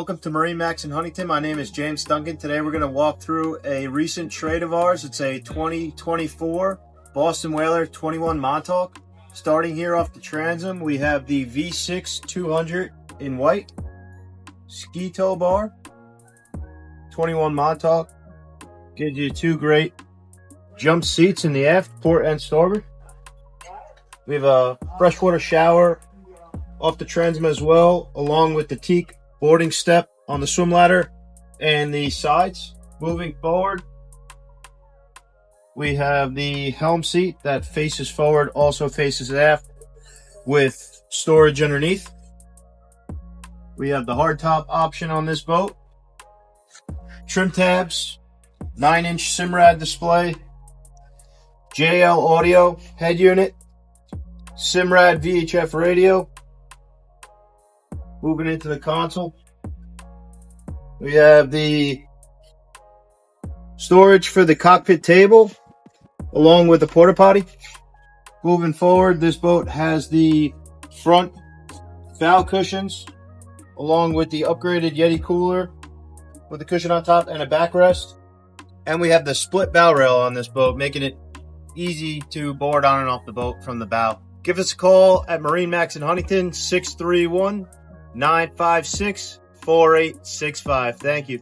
Welcome to MarineMax Huntington. My name is James Duncan. Today we're going to walk through a recent trade of ours. It's a 2024 Boston Whaler 21 Montauk. Starting here off the transom, we have the V6 200 in white. Ski tow bar. 21 Montauk. Gives you two great jump seats in the aft, port and starboard. We have a freshwater shower off the transom as well, along with the teak boarding step on the swim ladder and the sides. Moving forward, we have the helm seat that faces forward, also faces aft with storage underneath. We have the hardtop option on this boat. Trim tabs, 9-inch Simrad display, JL audio head unit, Simrad VHF radio. Moving into the console, we have the storage for the cockpit table along with the porta potty. Moving forward, this boat has the front bow cushions along with the upgraded Yeti cooler with a cushion on top and a backrest. And we have the split bow rail on this boat, making it easy to board on and off the boat from the bow. Give us a call at MarineMax in Huntington, 631-956-4865. Thank you.